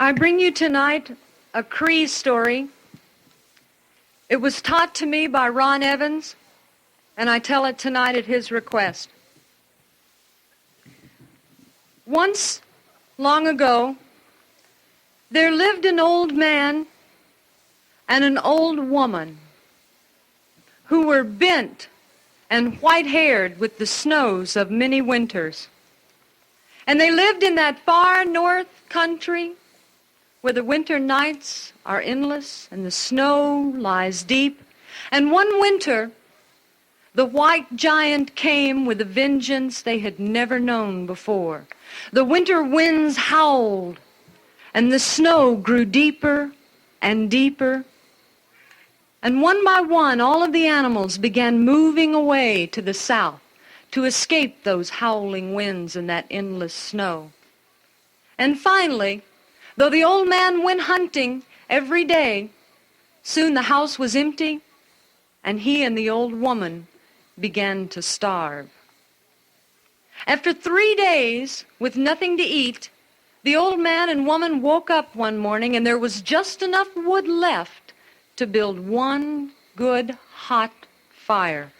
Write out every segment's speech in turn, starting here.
I bring you tonight a Cree story. It was taught to me by Ron Evans, and I tell it tonight at his request. Once, long ago, there lived an old man and an old woman who were bent and white-haired with the snows of many winters. And they lived in that far north country where the winter nights are endless and the snow lies deep. And one winter, the white giant came with a vengeance they had never known before. The winter winds howled, and the snow grew deeper and deeper. And one by one, all of the animals began moving away to the south to escape those howling winds and that endless snow. And finally, though the old man went hunting every day, soon the house was empty, and he and the old woman began to starve. After 3 days with nothing to eat, the old man and woman woke up one morning, and there was just enough wood left to build one good hot fire.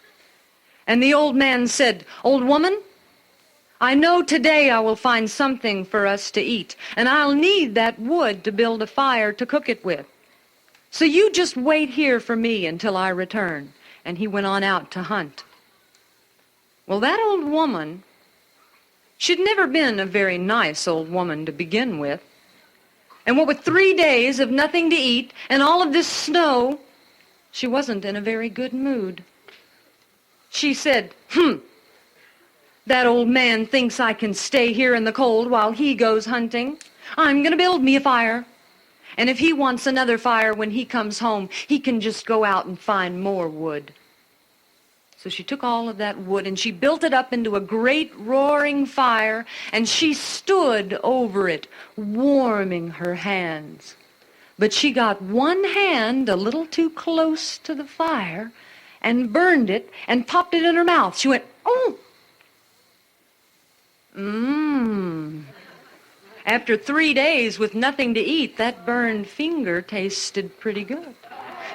And the old man said, "Old woman, I know today I will find something for us to eat, and I'll need that wood to build a fire to cook it with. So you just wait here for me until I return." And he went on out to hunt. Well, that old woman, she'd never been a very nice old woman to begin with. And what with 3 days of nothing to eat and all of this snow, she wasn't in a very good mood. She said, "That old man thinks I can stay here in the cold while he goes hunting. I'm going to build me a fire. And if he wants another fire when he comes home, he can just go out and find more wood." So she took all of that wood and she built it up into a great roaring fire, and she stood over it, warming her hands. But she got one hand a little too close to the fire and burned it and popped it in her mouth. She went, "Oh!" After 3 days with nothing to eat, that burned finger tasted pretty good.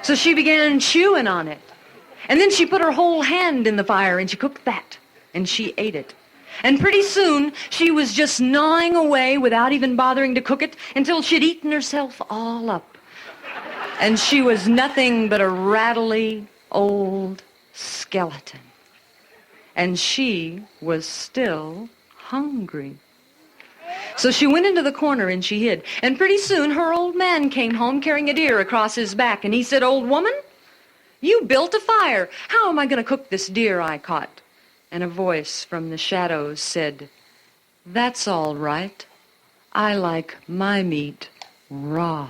So she began chewing on it. And then she put her whole hand in the fire and she cooked that, and she ate it. And pretty soon she was just gnawing away without even bothering to cook it until she'd eaten herself all up. And she was nothing but a rattly old skeleton. And she was still hungry. So she went into the corner and she hid. And pretty soon her old man came home carrying a deer across his back. And he said, "Old woman, you built a fire. How am I going to cook this deer I caught?" And a voice from the shadows said, "That's all right. I like my meat raw."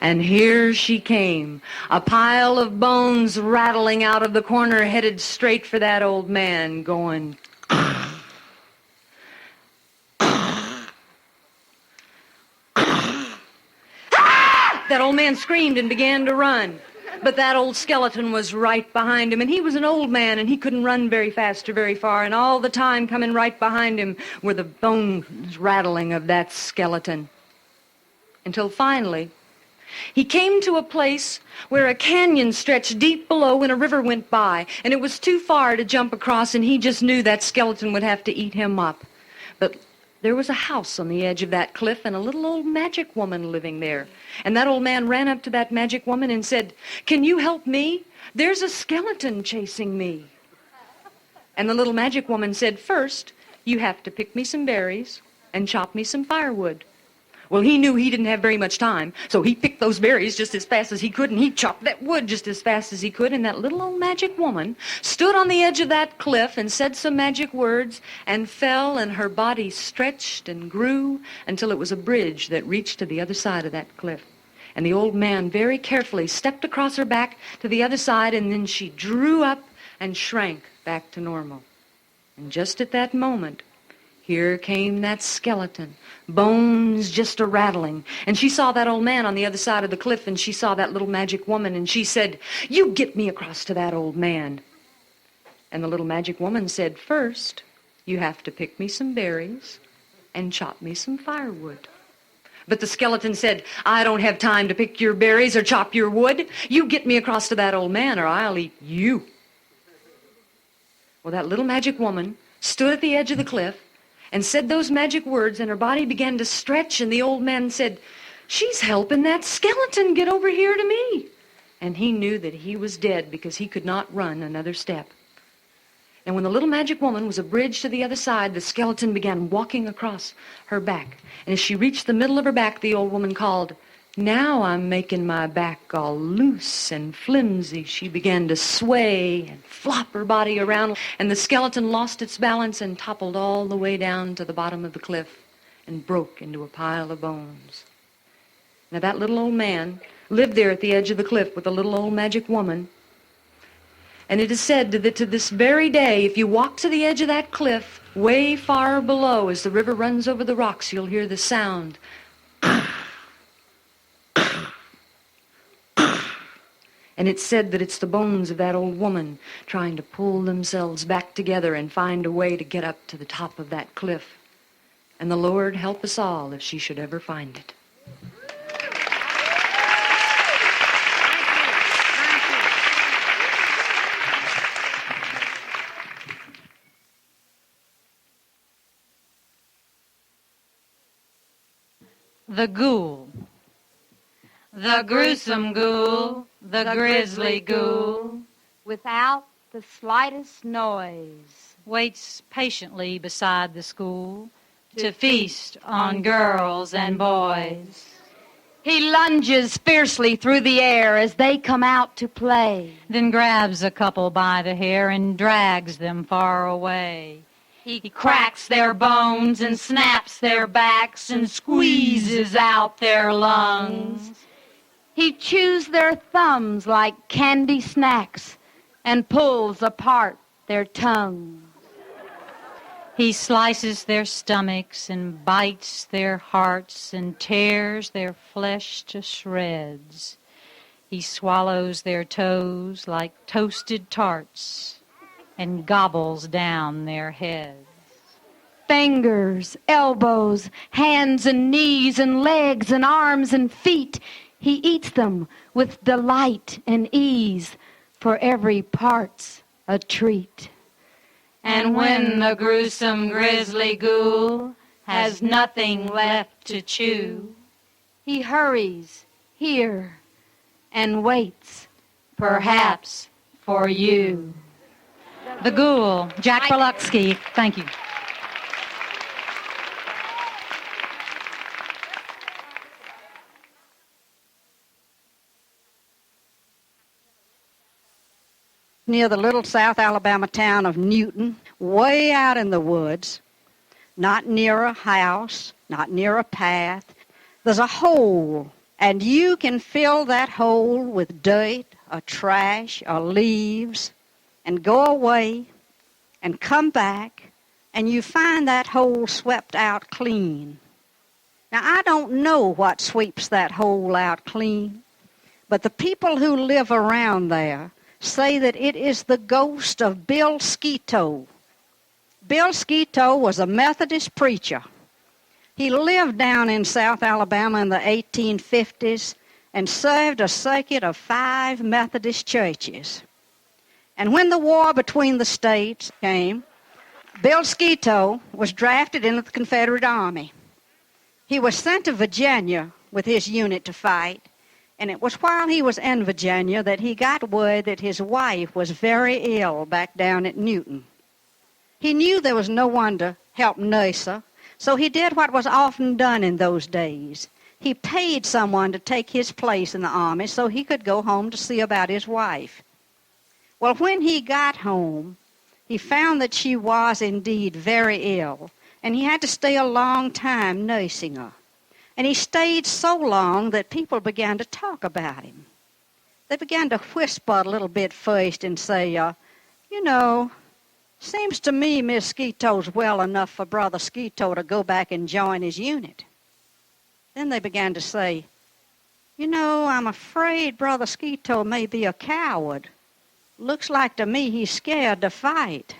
And here she came, a pile of bones rattling out of the corner, headed straight for that old man, going, That old man screamed and began to run. But that old skeleton was right behind him, and he was an old man, and he couldn't run very fast or very far, and all the time coming right behind him were the bones rattling of that skeleton. Until finally, he came to a place where a canyon stretched deep below and a river went by, and it was too far to jump across, and he just knew that skeleton would have to eat him up. But there was a house on the edge of that cliff and a little old magic woman living there. And that old man ran up to that magic woman and said, "Can you help me? There's a skeleton chasing me." And the little magic woman said, "First, you have to pick me some berries and chop me some firewood." Well, he knew he didn't have very much time, so he picked those berries just as fast as he could, and he chopped that wood just as fast as he could, and that little old magic woman stood on the edge of that cliff and said some magic words and fell, and her body stretched and grew until it was a bridge that reached to the other side of that cliff. And the old man very carefully stepped across her back to the other side, and then she drew up and shrank back to normal. And just at that moment, here came that skeleton, bones just a-rattling. And she saw that old man on the other side of the cliff, and she saw that little magic woman, and she said, "You get me across to that old man." And the little magic woman said, "First, you have to pick me some berries and chop me some firewood." But the skeleton said, I don't have time to pick your berries or chop your wood. You get me across to that old man or I'll eat you. Well, that little magic woman stood at the edge of the cliff and said those magic words, and her body began to stretch, and the old man said, she's helping that skeleton get over here to me. And he knew that he was dead because he could not run another step. And when the little magic woman was abridged to the other side, the skeleton began walking across her back. And as she reached the middle of her back, the old woman called, now I'm making my back all loose and flimsy. She began to sway and flop her body around, and the skeleton lost its balance and toppled all the way down to the bottom of the cliff and broke into a pile of bones. Now that little old man lived there at the edge of the cliff with the little old magic woman. And it is said that to this very day, if you walk to the edge of that cliff, way far below, as the river runs over the rocks, you'll hear the sound. And it's said that it's the bones of that old woman trying to pull themselves back together and find a way to get up to the top of that cliff. And the Lord help us all if she should ever find it. The Ghoul. The gruesome ghoul, the grisly ghoul, without the slightest noise, waits patiently beside the school to feast on girls and boys. He lunges fiercely through the air as they come out to play, Then grabs a couple by the hair and drags them far away. He cracks their bones and snaps their backs and squeezes out their lungs. He chews their thumbs like candy snacks and pulls apart their tongues. He slices their stomachs and bites their hearts and tears their flesh to shreds. He swallows their toes like toasted tarts and gobbles down their heads. Fingers, elbows, hands and knees and legs and arms and feet, he eats them with delight and ease, for every part's a treat. And when the gruesome grisly ghoul has nothing left to chew, he hurries here and waits, perhaps for you. The Ghoul, Jack Berlutsky. Thank you. Near the little South Alabama town of Newton, way out in the woods, not near a house, not near a path, there's a hole, and you can fill that hole with dirt or trash or leaves and go away and come back, and you find that hole swept out clean. Now, I don't know what sweeps that hole out clean, but the people who live around there say that it is the ghost of Bill Skeeto. Bill Skeeto was a Methodist preacher. He lived down in South Alabama in the 1850s and served a circuit of 5 Methodist churches. And when the war between the states came, Bill Skeeto was drafted into the Confederate Army. He was sent to Virginia with his unit to fight, and it was while he was in Virginia that he got word that his wife was very ill back down at Newton. He knew there was no one to help nurse her, so he did what was often done in those days. He paid someone to take his place in the army so he could go home to see about his wife. Well, when he got home, he found that she was indeed very ill, and he had to stay a long time nursing her. And he stayed so long that people began to talk about him. They began to whisper a little bit first and say, seems to me Miss Skeeto's well enough for Brother Skeeto to go back and join his unit. Then they began to say, I'm afraid Brother Skeeto may be a coward. Looks like to me he's scared to fight.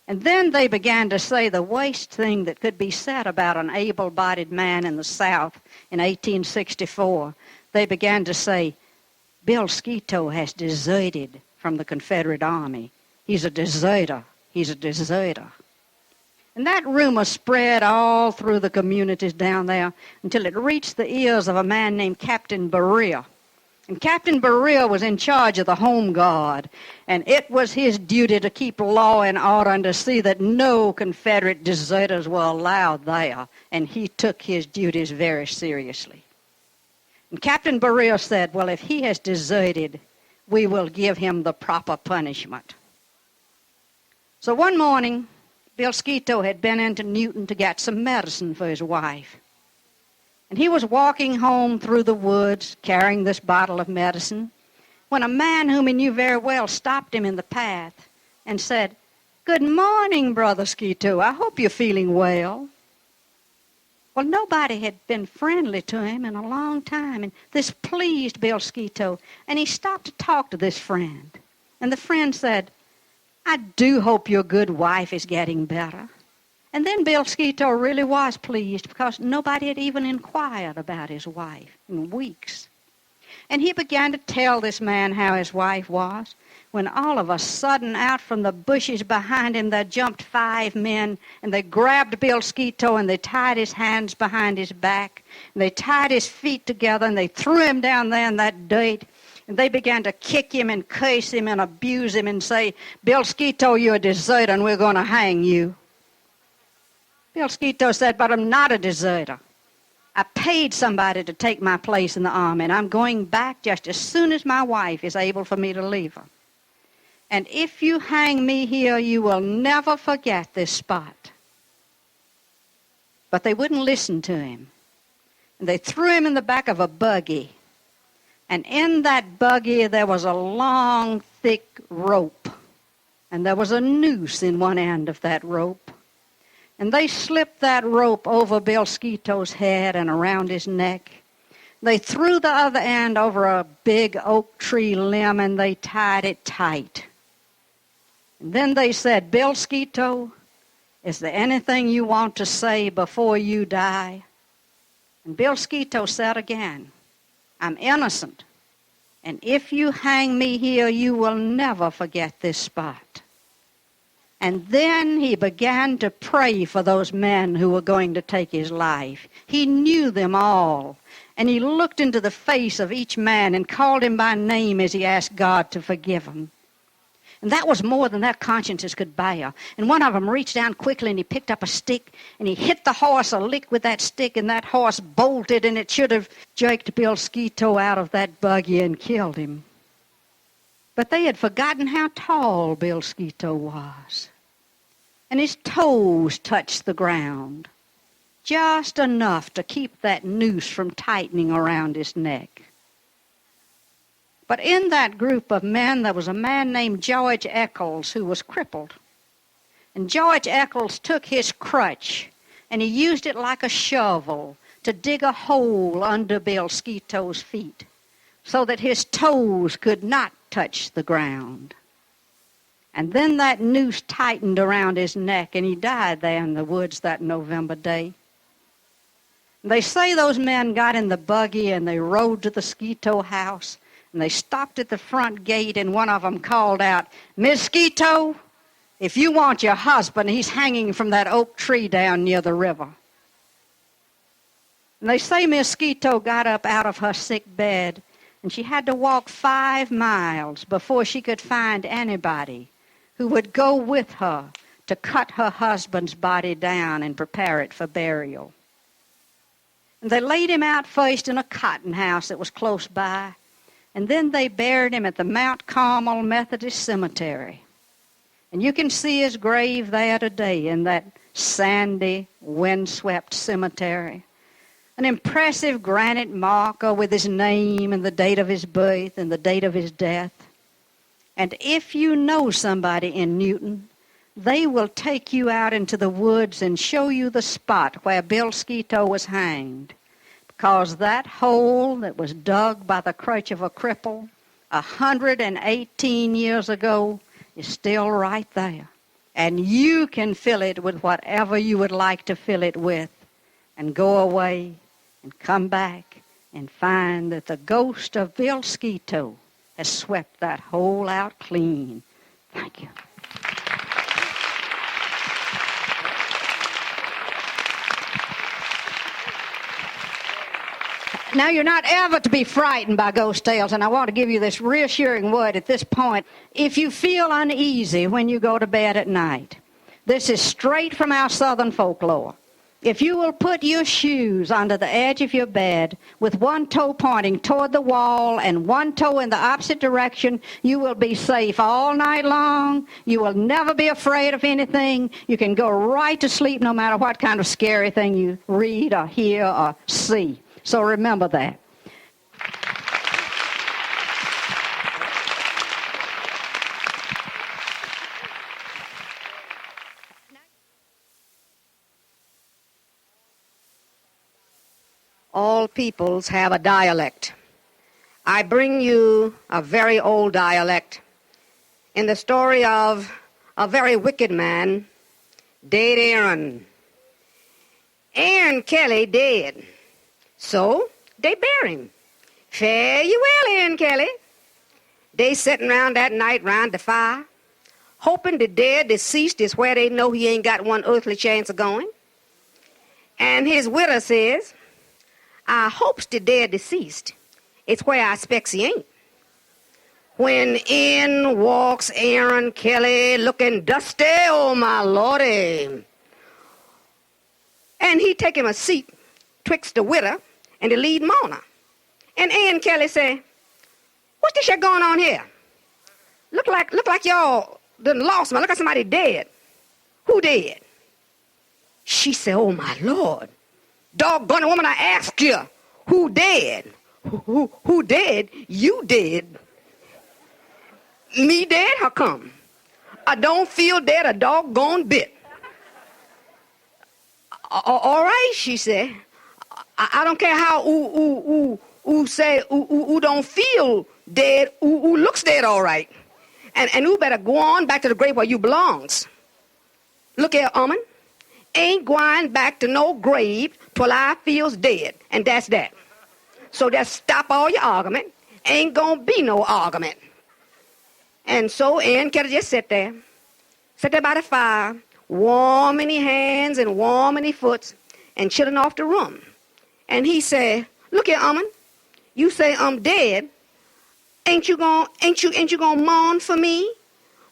And then they began to say the worst thing that could be said about an able-bodied man in the South in 1864. They began to say, Bill Skeeto has deserted from the Confederate Army. He's a deserter. He's a deserter. And that rumor spread all through the communities down there until it reached the ears of a man named Captain Berea. And Captain Berea was in charge of the Home Guard, and it was his duty to keep law and order and to see that no Confederate deserters were allowed there, and he took his duties very seriously. And Captain Berea said, well, if he has deserted, we will give him the proper punishment. So one morning, Bill Skeeto had been into Newton to get some medicine for his wife. And he was walking home through the woods carrying this bottle of medicine when a man whom he knew very well stopped him in the path and said, Good morning, Brother Skeeto. I hope you're feeling well. Well, nobody had been friendly to him in a long time, and this pleased Bill Skeeto, and he stopped to talk to this friend. And the friend said, I do hope your good wife is getting better. And then Bill Skeeto really was pleased because nobody had even inquired about his wife in weeks. And he began to tell this man how his wife was, when all of a sudden out from the bushes behind him there jumped 5 men, and they grabbed Bill Skeeto and they tied his hands behind his back, and they tied his feet together and they threw him down there in that dirt, and they began to kick him and curse him and abuse him and say, Bill Skeeto, you're a deserter and we're going to hang you. Bill Skeeto said, but I'm not a deserter. I paid somebody to take my place in the army, and I'm going back just as soon as my wife is able for me to leave her. And if you hang me here, you will never forget this spot. But they wouldn't listen to him. And they threw him in the back of a buggy. And in that buggy, there was a long, thick rope. And there was a noose in one end of that rope. And they slipped that rope over Bill Skeeto's head and around his neck. They threw the other end over a big oak tree limb and they tied it tight. And then they said, Bill Skeeto, is there anything you want to say before you die? And Bill Skeeto said again, I'm innocent. And if you hang me here, you will never forget this spot. And then he began to pray for those men who were going to take his life. He knew them all. And he looked into the face of each man and called him by name as he asked God to forgive him. And that was more than their consciences could bear. And one of them reached down quickly and he picked up a stick and he hit the horse a lick with that stick, and that horse bolted, and it should have jerked Bill Skeeto out of that buggy and killed him. But they had forgotten how tall Bill Skeeto was. And his toes touched the ground, just enough to keep that noose from tightening around his neck. But in that group of men, there was a man named George Eccles who was crippled. And George Eccles took his crutch, and he used it like a shovel to dig a hole under Bill Skeeto's feet so that his toes could not touch the ground. And then that noose tightened around his neck, and he died there in the woods that November day. They say those men got in the buggy and they rode to the Skeeto house, and they stopped at the front gate, and one of them called out, Miss Skeeto, if you want your husband, he's hanging from that oak tree down near the river. And they say Miss Skeeto got up out of her sick bed, and she had to walk 5 miles before she could find anybody who would go with her to cut her husband's body down and prepare it for burial. And they laid him out first in a cotton house that was close by, and then they buried him at the Mount Carmel Methodist Cemetery. And you can see his grave there today in that sandy, windswept cemetery. An impressive granite marker with his name and the date of his birth and the date of his death. And if you know somebody in Newton, they will take you out into the woods and show you the spot where Bill Skeeto was hanged, because that hole that was dug by the crutch of a cripple 118 years ago is still right there. and you can fill it with whatever you would like to fill it with, and go away and come back and find that the ghost of Bill Skeeto has swept that hole out clean. Thank you. Now, you're not ever to be frightened by ghost tales, and I want to give you this reassuring word at this point. If you feel uneasy when you go to bed at night, this is straight from our Southern folklore. If you will put your shoes under the edge of your bed with one toe pointing toward the wall and one toe in the opposite direction, you will be safe all night long. You will never be afraid of anything. You can go right to sleep no matter what kind of scary thing you read or hear or see. So remember that. All peoples have a dialect. I bring you a very old dialect in the story of a very wicked man, dead Aaron. Aaron Kelly dead. So they bury him. Fare you well, Aaron Kelly. They sitting around that night round the fire, hoping the dead deceased is where they know he ain't got one earthly chance of going. And his widow says, I hopes the dead deceased. It's where I expects he ain't. When in walks Aaron Kelly looking dusty, oh my lordy. And he take him a seat twixt the widow and the lead mourner. And Aaron Kelly say, what's this shit going on here? Look like y'all done lost me. Look like somebody dead. Who dead? She said, oh my Lord. Doggone woman, I asked you, who dead? Who dead? You dead. Me dead? How come? I don't feel dead a doggone bit. All right, she said. I don't care how who say who don't feel dead, who looks dead all right. And who better go on back to the grave where you belongs. Look here, Omen. Ain't going back to no grave till I feels dead. And that's that. So just stop all your argument. Ain't gonna be no argument. And so Aaron Kelly just sit there by the fire, warm in his hands and warm in his foot, and chilling off the room. And he said, look here, Omen, you say I'm dead. Ain't you gonna mourn for me?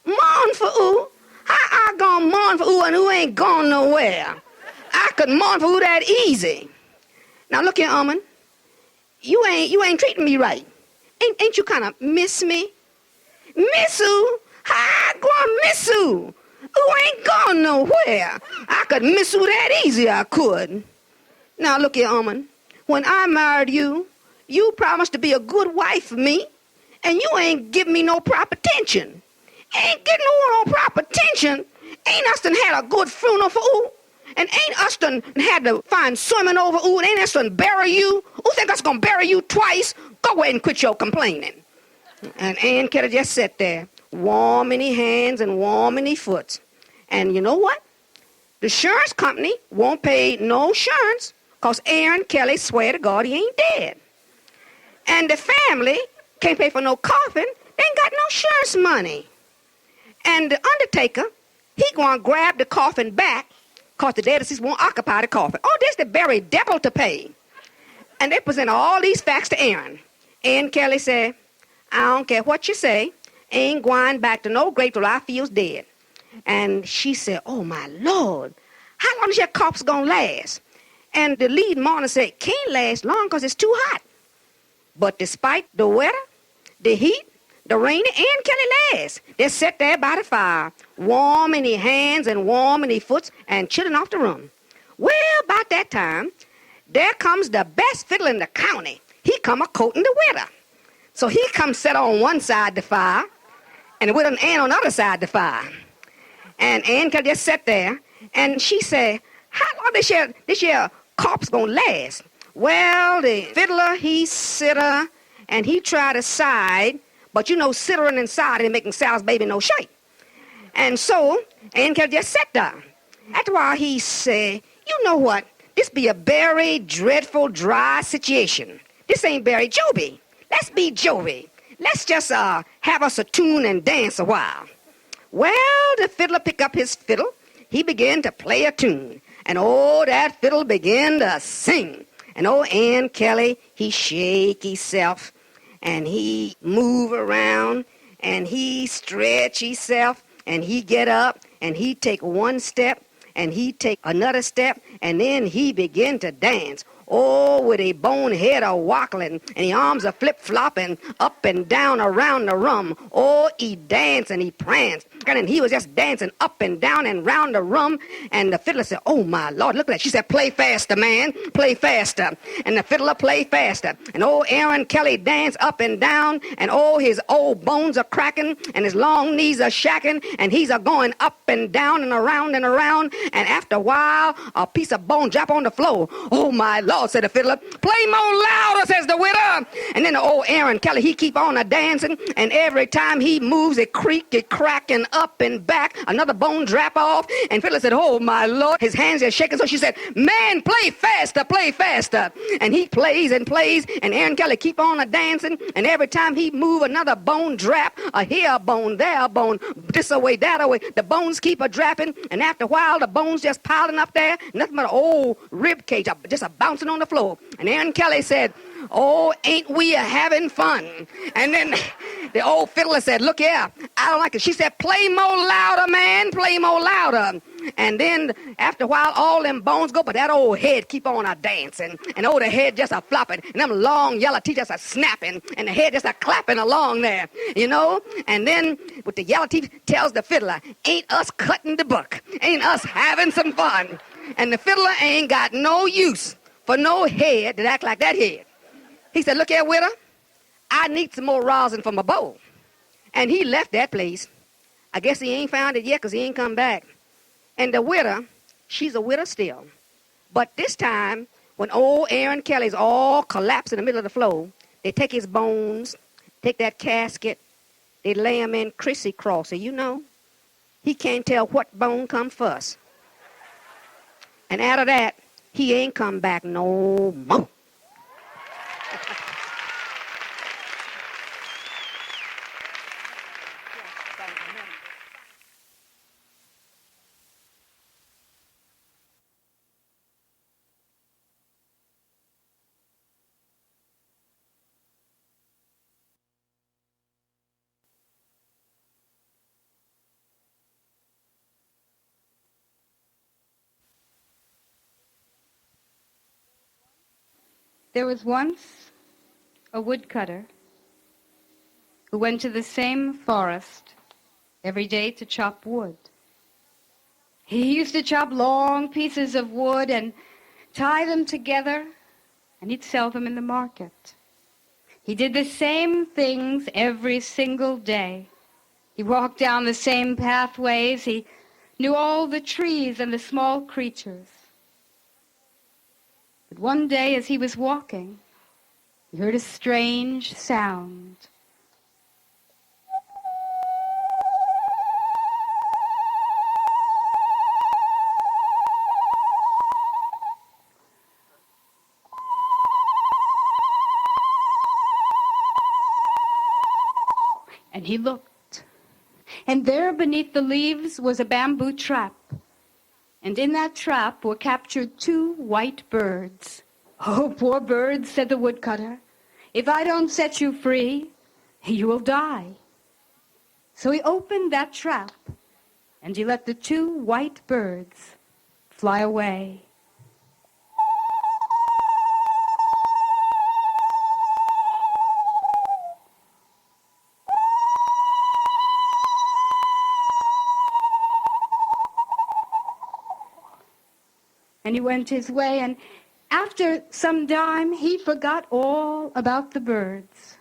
Mourn for who? How I gonna mourn for who and who ain't gone nowhere? I could mourn for who that easy. Now look here, Omen, you ain't treating me right. Ain't you kind of miss me? Miss who? How I gonna miss who? Who ain't gone nowhere? I could miss who that easy, I could. Now look here, Omen, when I married you, you promised to be a good wife for me, and you ain't giving me no proper attention. Ain't getting no proper attention. Ain't us done had a good funeral for ooh, and ain't us done had to find swimming over ooh, and ain't us done bury you. Who think us gonna bury you twice? Go ahead and quit your complaining. And Ann Kelly just sat there, warm in his hands and warm in his foot. And you know what? The insurance company won't pay no insurance because Aaron Kelly swear to God he ain't dead. And the family can't pay for no coffin. They ain't got no insurance money. And the undertaker, he gonna grab the coffin back because the dead deceased won't occupy the coffin. Oh, this the very devil to pay. And they present all these facts to Aaron. Aaron Kelly said, I don't care what you say. Ain't going back to no grave till I feels dead. And she said, oh, my Lord, how long is your corpse going to last? And the lead mourner said, can't last long because it's too hot. But despite the weather, the heat, the rain, Aaron Kelly lasts. They sat there by the fire, warm in their hands and warm in their foot and chilling off the room. Well, about that time, there comes the best fiddler in the county. He come a-coating the widow. So he come sit on one side of the fire, and the widow and Ann on the other side of the fire. And Ann Kelly just sat there, and she said, how long this year corpse gonna last? Well, the fiddler, he sit her, and he try to side, but you know, sittering and siding and making Sal's baby no shape. And so Aaron Kelly just sat down. After a while, he said, you know what? This be a very dreadful, dry situation. This ain't very Joby. Let's be Joby. Let's just have us a tune and dance a while. Well, the fiddler picked up his fiddle. He began to play a tune. And oh, that fiddle began to sing. And oh, Aaron Kelly, he shake himself. And he move around. And he stretch himself. And he get up. And he take one step. And he take another step. And then he begin to dance. Oh, with a bone head a wackling, and the arms a flip-flopping up and down around the room. Oh, he danced and he pranced, and he was just dancing up and down and round the room. And the fiddler said, oh, my Lord, look at that. She said, play faster, man, play faster. And the fiddler played faster. And oh, Aaron Kelly danced up and down, and oh, his old bones are cracking, and his long knees are shacking, and he's a going up and down and around and around. And after a while, a piece of bone drop on the floor. Oh, my Lord, said the fiddler. Play more louder, says the widow. And then the old Aaron Kelly, he keep on a-dancing, and every time he moves, it creak, it crack, and up and back. Another bone drop off, and fiddler said, oh, my Lord. His hands are shaking, so she said, man, play faster, play faster. And he plays, and Aaron Kelly keep on a-dancing, and every time he move, another bone drop, a here a bone, there a bone, this away, that away. The bones keep a-drapping, and after a while, the bones just piling up there, nothing but an old rib cage, just a bouncing on the floor. And Aaron Kelly said, oh, ain't we having fun? And then the old fiddler said, look here, I don't like it. She said, play more louder, man, play more louder. And then after a while, all them bones go, but that old head keep on a-dancing. And oh, the head just a-flopping. And them long yellow teeth just a-snapping. And the head just a-clapping along there, you know. And then with the yellow teeth tells the fiddler, ain't us cutting the buck? Ain't us having some fun? And the fiddler ain't got no use for no head that act like that head. He said, look here, widow, I need some more rosin for my bowl. And he left that place. I guess he ain't found it yet because he ain't come back. And the widow, she's a widow still. But this time, when old Aaron Kelly's all collapsed in the middle of the floor, they take his bones, take that casket, they lay him in crissy-crossy, you know. He can't tell what bone come first. And out of that, he ain't come back no more. There was once a woodcutter who went to the same forest every day to chop wood. He used to chop long pieces of wood and tie them together, and he'd sell them in the market. He did the same things every single day. He walked down the same pathways. He knew all the trees and the small creatures. But one day, as he was walking, he heard a strange sound. And he looked, and there beneath the leaves was a bamboo trap. And in that trap were captured 2 white birds. Oh, poor birds, said the woodcutter. If I don't set you free, you will die. So he opened that trap, and he let the 2 white birds fly away. And he went his way, and after some time, he forgot all about the birds.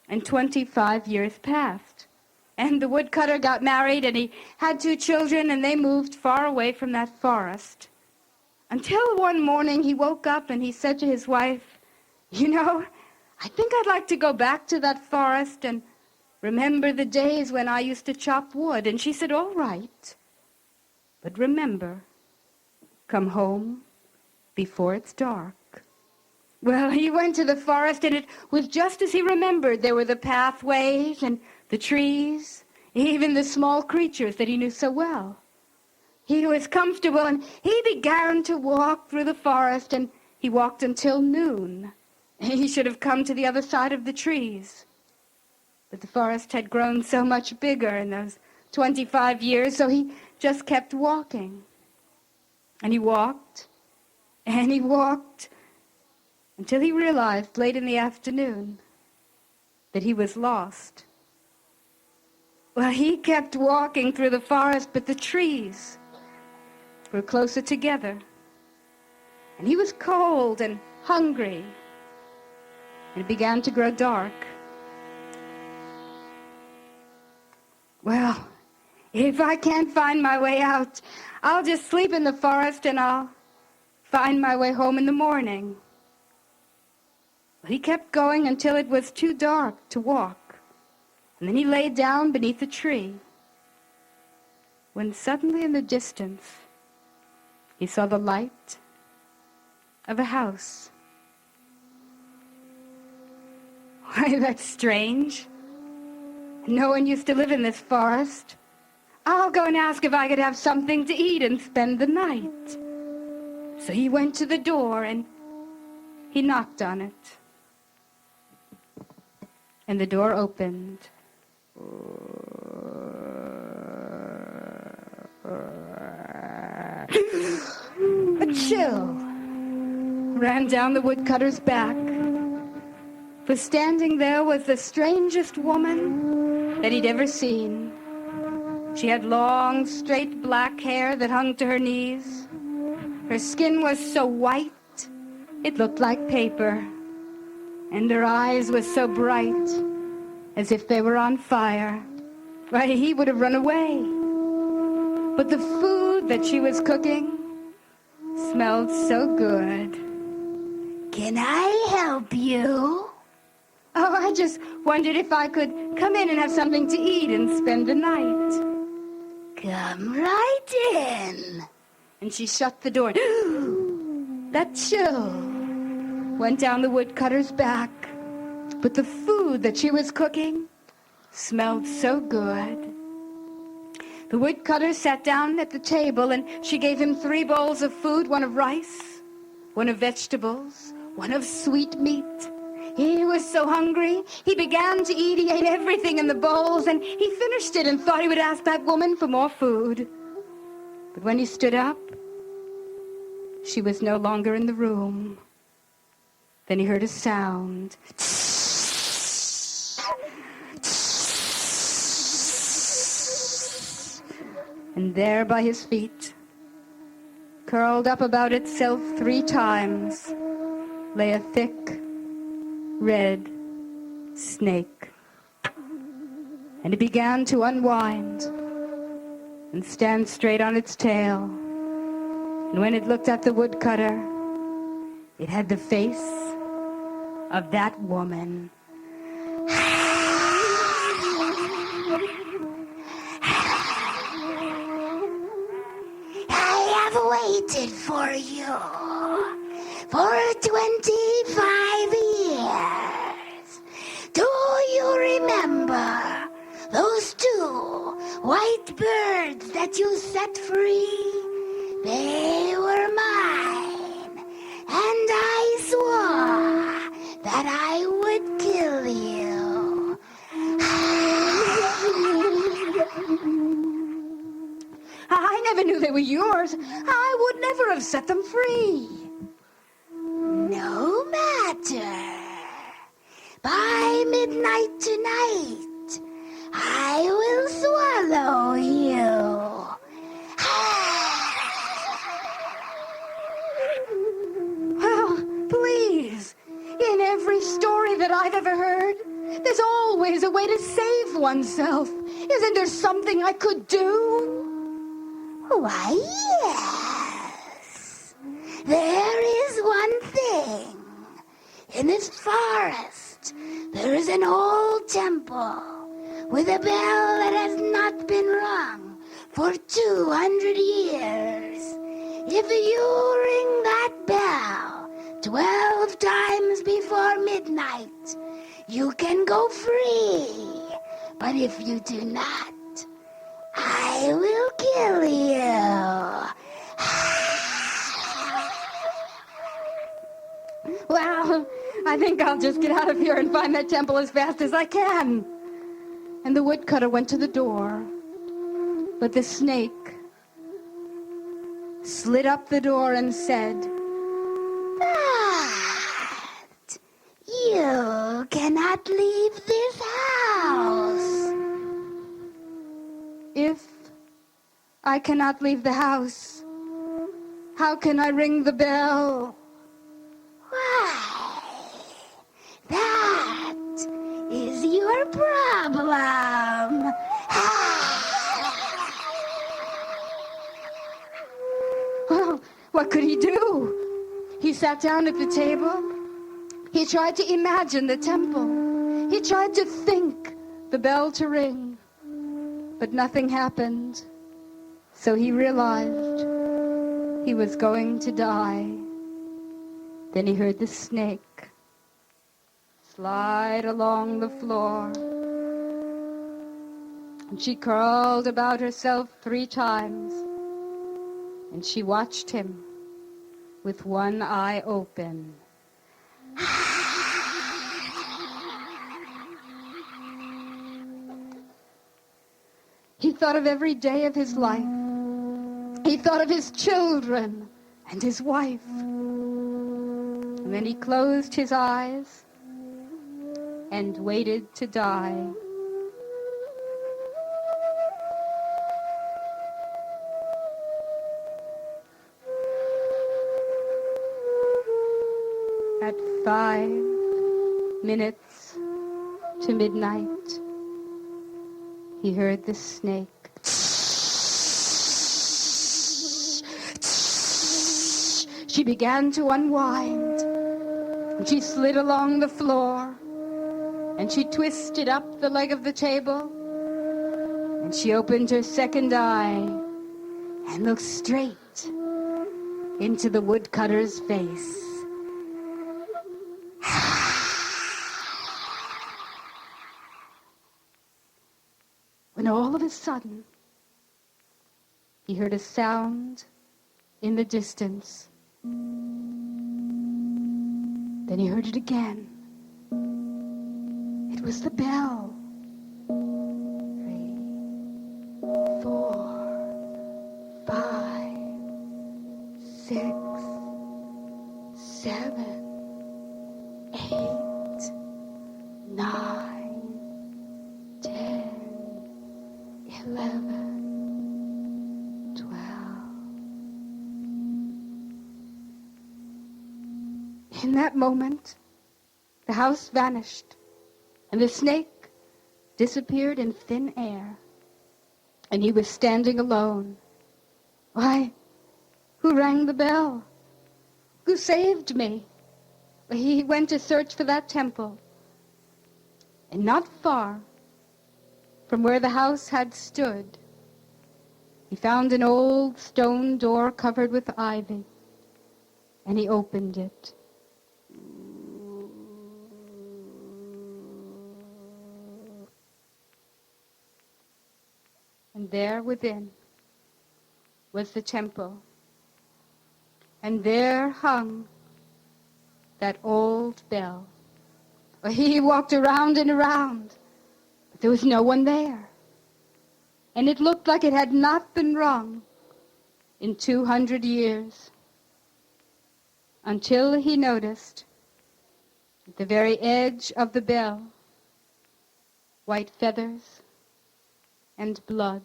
And 25 years passed. And the woodcutter got married, and he had 2 children, and they moved far away from that forest. Until one morning, he woke up, and he said to his wife, you know, I think I'd like to go back to that forest and remember the days when I used to chop wood. And she said, all right. But remember, come home before it's dark. Well, he went to the forest, and it was just as he remembered. There were the pathways and the trees, even the small creatures that he knew so well. He was comfortable, and he began to walk through the forest, and he walked until noon. He should have come to the other side of the trees. But the forest had grown so much bigger in those 25 years, so he just kept walking. And he walked, and he walked, until he realized late in the afternoon that he was lost. Well, he kept walking through the forest, but the trees were closer together. And he was cold and hungry, and it began to grow dark. Well, if I can't find my way out, I'll just sleep in the forest and I'll find my way home in the morning. But he kept going until it was too dark to walk, and then he lay down beneath a tree, when suddenly in the distance he saw the light of a house. Why, that's strange. No one used to live in this forest. I'll go and ask if I could have something to eat and spend the night. So he went to the door and he knocked on it. And the door opened. A chill ran down the woodcutter's back. For standing there was the strangest woman that he'd ever seen. She had long, straight black hair that hung to her knees. Her skin was so white, it looked like paper. And her eyes were so bright, as if they were on fire. Why, he would have run away. But the food that she was cooking smelled so good. Can I help you? Oh, I just wondered if I could come in and have something to eat and spend the night. Come right in. And she shut the door. That chill went down the woodcutter's back. But the food that she was cooking smelled so good. The woodcutter sat down at the table, and she gave him 3 bowls of food, one of rice, one of vegetables, one of sweet meat. He was so hungry, he began to eat. He ate everything in the bowls, and he finished it and thought he would ask that woman for more food. But when he stood up, she was no longer in the room. Then he heard a sound. And there by his feet, curled up about itself 3 times, lay a thick, red snake. And it began to unwind and stand straight on its tail. And when it looked at the woodcutter, it had the face of that woman. I have waited for you for 25 years. Do you remember those 2 white birds that you set free? They were mine, and I swore that I would kill you. I never knew they were yours. I would never have set them free. No matter. By midnight tonight, I will swallow you. Well, please. In every story that I've ever heard, there's always a way to save oneself. Isn't there something I could do? Why, yes. There is one thing. In this forest, there is an old temple with a bell that has not been rung for 200 years. If you ring that bell 12 times before midnight, you can go free. But if you do not, I will kill you. Well, I think I'll just get out of here and find that temple as fast as I can. And the woodcutter went to the door. But the snake slid up the door and said, But you cannot leave this house. if I cannot leave the house, how can I ring the bell? Why, that is your problem. Well, what could he do? He sat down at the table. He tried to imagine the temple. He tried to think the bell to ring. But nothing happened. So he realized he was going to die. Then he heard the snake slide along the floor. And she crawled about herself 3 times. And she watched him with one eye open. He thought of every day of his life. He thought of his children and his wife. And then he closed his eyes and waited to die. At 5 minutes to midnight, he heard the snake. She began to unwind. And she slid along the floor. And she twisted up the leg of the table. And she opened her second eye and looked straight into the woodcutter's face. When all of a sudden, he heard a sound in the distance. Then he heard it again. It was the bell. 3, 4, 5, 6, 7, 8, 9, 10, 11, 12. In that moment, the house vanished, and the snake disappeared in thin air, and he was standing alone. Why, who rang the bell? Who saved me? He went to search for that temple, and not far from where the house had stood, he found an old stone door covered with ivy, and he opened it. And there within was the temple, and there hung that old bell. He walked around and around, but there was no one there. And it looked like it had not been rung in 200 years. Until he noticed, at the very edge of the bell, white feathers and blood.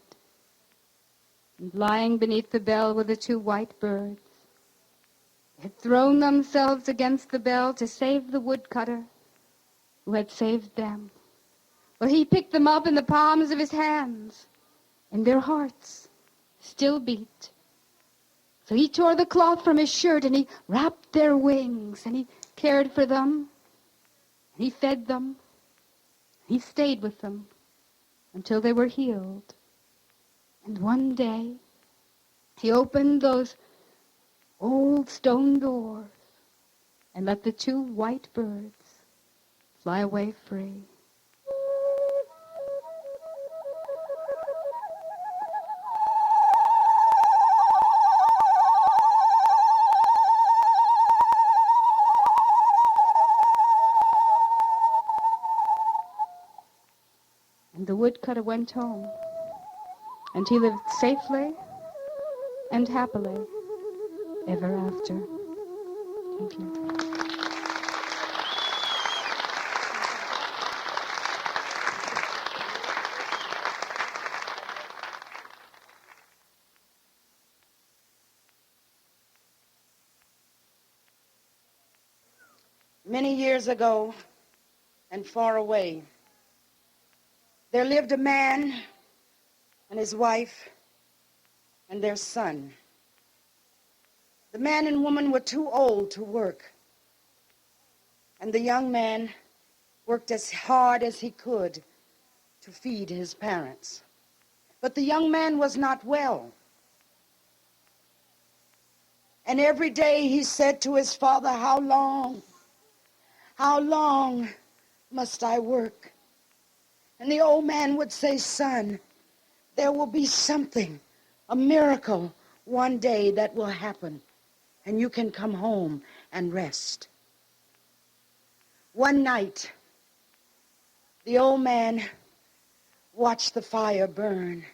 And lying beneath the bell were the 2 white birds. They had thrown themselves against the bell to save the woodcutter who had saved them. Well, he picked them up in the palms of his hands, and their hearts still beat. So he tore the cloth from his shirt, and he wrapped their wings, and he cared for them, and he fed them, and he stayed with them until they were healed. And one day, he opened those old stone doors and let the 2 white birds fly away free. And the woodcutter went home, and he lived safely and happily ever after. Thank you. Many years ago and far away, there lived a man and his wife and their son. The man and woman were too old to work, and the young man worked as hard as he could to feed his parents. But the young man was not well. And every day he said to his father, how long must I work? And the old man would say, son, there will be something, a miracle one day that will happen, and you can come home and rest. One night, the old man watched the fire burn.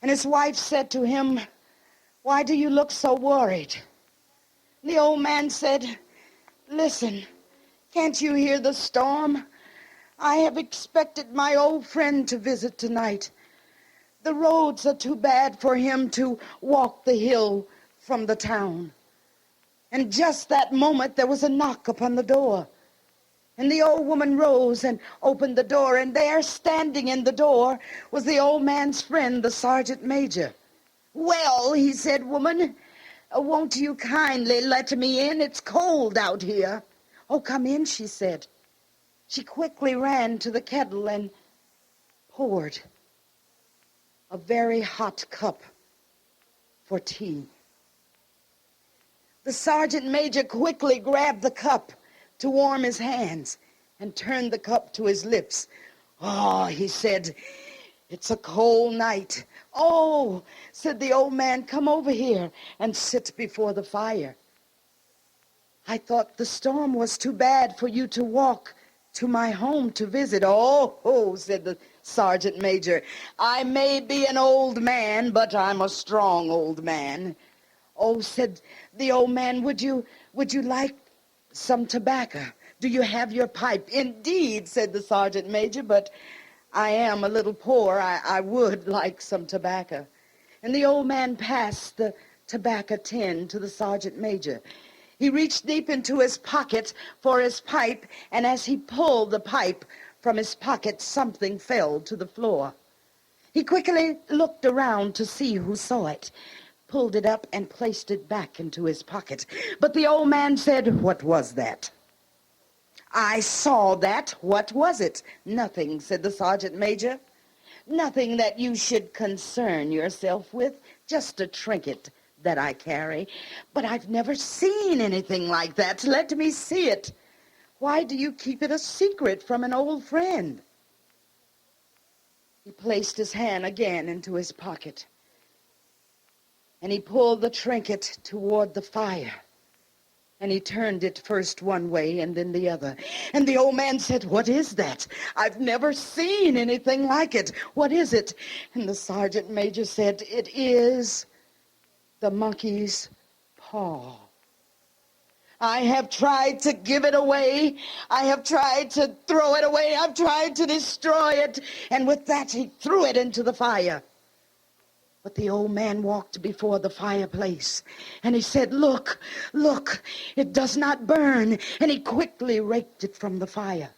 And his wife said to him, why do you look so worried? The old man said, listen, can't you hear the storm? I have expected my old friend to visit tonight. The roads are too bad for him to walk the hill from the town. And just that moment, there was a knock upon the door. And the old woman rose and opened the door, and there, standing in the door, was the old man's friend, the sergeant major. Well, he said, woman, won't you kindly let me in? It's cold out here. Oh, come in, she said. She quickly ran to the kettle and poured a very hot cup for tea. The sergeant major quickly grabbed the cup to warm his hands and turned the cup to his lips. Oh, he said, it's a cold night. Oh, said the old man, come over here and sit before the fire. I thought the storm was too bad for you to walk to my home to visit. Oh, said the sergeant major, I may be an old man, but I'm a strong old man. Oh, said the old man, would you like some tobacco? Do you have your pipe? Indeed, said the sergeant major, but I am a little poor. I would like some tobacco. And the old man passed the tobacco tin to the sergeant major. He reached deep into his pocket for his pipe, and as he pulled the pipe from his pocket, something fell to the floor. He quickly looked around to see who saw it, pulled it up and placed it back into his pocket. But the old man said, what was that? I saw that. What was it? Nothing, said the sergeant major. Nothing that you should concern yourself with, just a trinket that I carry. But I've never seen anything like that. Let me see it. Why do you keep it a secret from an old friend? He placed his hand again into his pocket, and he pulled the trinket toward the fire, and he turned it first one way and then the other. And the old man said, what is that? I've never seen anything like it. What is it? And the sergeant major said, it is the monkey's paw. I have tried to give it away. I have tried to throw it away. I've tried to destroy it. And with that, he threw it into the fire. But the old man walked before the fireplace, and he said, look, it does not burn. And he quickly raked it from the fire.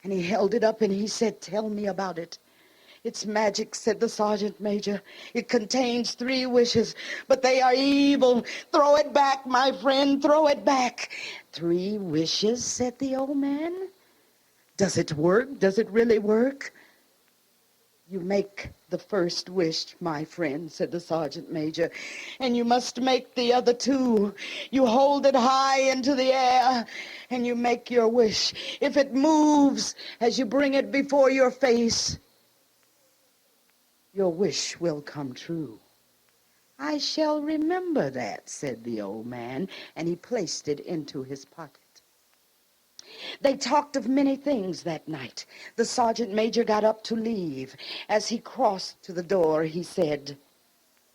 And he held it up and he said, tell me about it. It's magic, said the sergeant major. It contains 3 wishes, but they are evil. Throw it back, my friend, throw it back. 3 wishes, said the old man. Does it work? Does it really work? You make the first wish, my friend, said the sergeant major, and you must make the other two. You hold it high into the air, and you make your wish. If it moves as you bring it before your face, your wish will come true. I shall remember that, said the old man, and he placed it into his pocket. They talked of many things that night. The sergeant major got up to leave. As he crossed to the door, he said,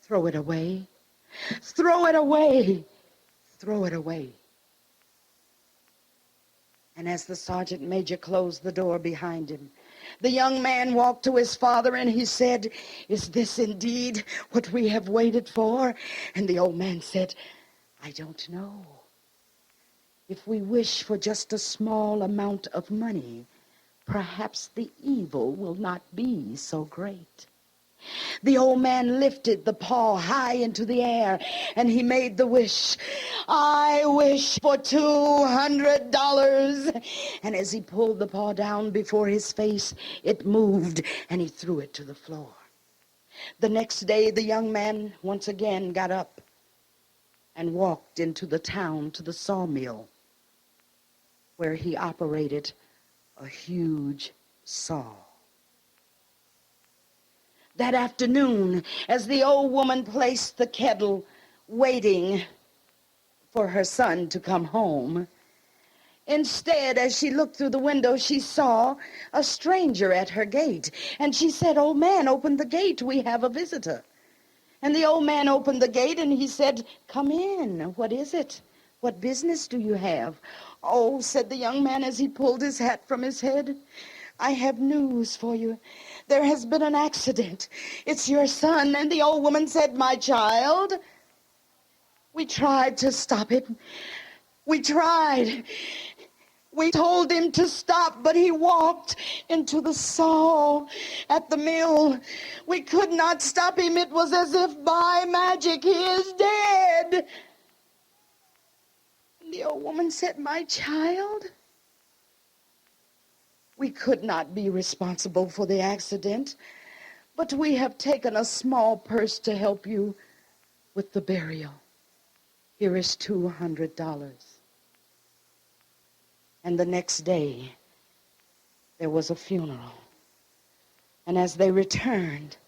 "Throw it away. Throw it away. Throw it away." And as the sergeant major closed the door behind him, the young man walked to his father and he said, "Is this indeed what we have waited for?" And the old man said, "I don't know. If we wish for just a small amount of money, perhaps the evil will not be so great." The old man lifted the paw high into the air, and he made the wish. "I wish for $200. And as he pulled the paw down before his face, it moved, and he threw it to the floor. The next day, the young man once again got up and walked into the town to the sawmill, where he operated a huge saw. That afternoon, as the old woman placed the kettle, waiting for her son to come home, instead, as she looked through the window, she saw a stranger at her gate. And she said, "Old man, open the gate. We have a visitor." And the old man opened the gate and he said, "Come in. What is it? What business do you have?" "Oh," said the young man as he pulled his hat from his head, "I have news for you. There has been an accident. It's your son." And the old woman said, "My child, we tried to stop it. We tried. We told him to stop, but he walked into the saw at the mill. We could not stop him. It was as if by magic he is dead." And the old woman said, "My child, we could not be responsible for the accident, but we have taken a small purse to help you with the burial. Here is $200. And the next day, there was a funeral. And as they returned,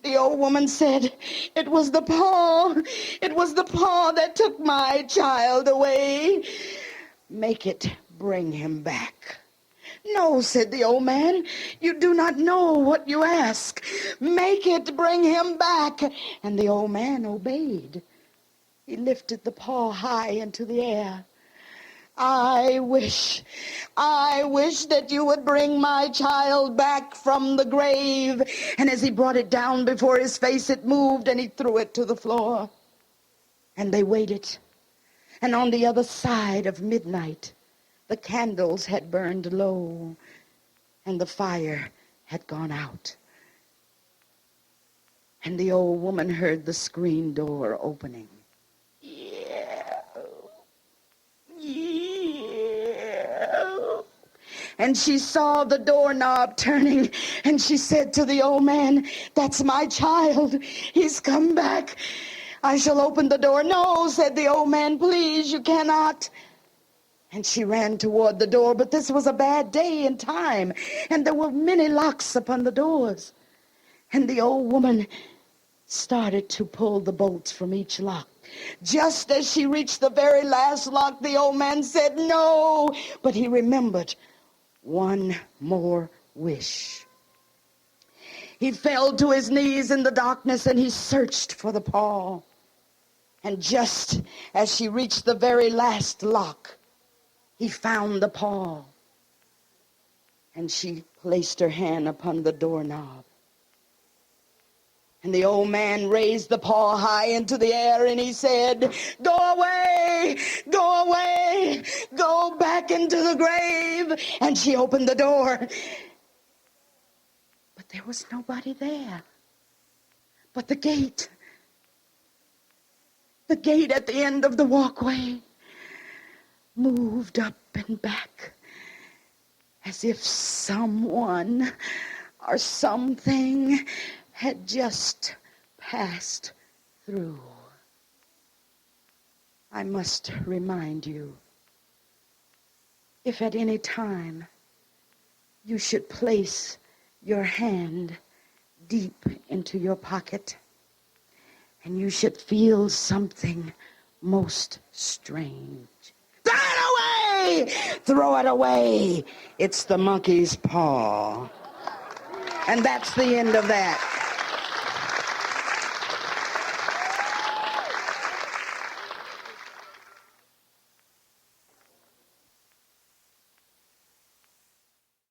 the old woman said, "It was the paw. It was the paw that took my child away. Make it bring him back." "No," said the old man, "you do not know what you ask. Make it bring him back." And the old man obeyed. He lifted the paw high into the air. I wish that you would bring my child back from the grave." And as he brought it down before his face, it moved, and he threw it to the floor. And they waited. And on the other side of midnight, the candles had burned low, and the fire had gone out. And the old woman heard the screen door opening. And she saw the doorknob turning, and she said to the old man, "That's my child. He's come back. I shall open the door." "No," said the old man, "please, you cannot." And she ran toward the door, but this was a bad day and time, and there were many locks upon the doors. And the old woman started to pull the bolts from each lock. Just as she reached the very last lock, the old man said, "No," but he remembered one more wish. He fell to his knees in the darkness and he searched for the paw. And just as she reached the very last lock, he found the paw. And she placed her hand upon the doorknob. And the old man raised the paw high into the air and he said, "Go away, go away, go back into the grave." And she opened the door. But there was nobody there. But the gate at the end of the walkway moved up and back. as if someone or something had just passed through. I must remind you, if at any time you should place your hand deep into your pocket and you should feel something most strange, throw it away! Throw it away! It's the monkey's paw. And that's the end of that.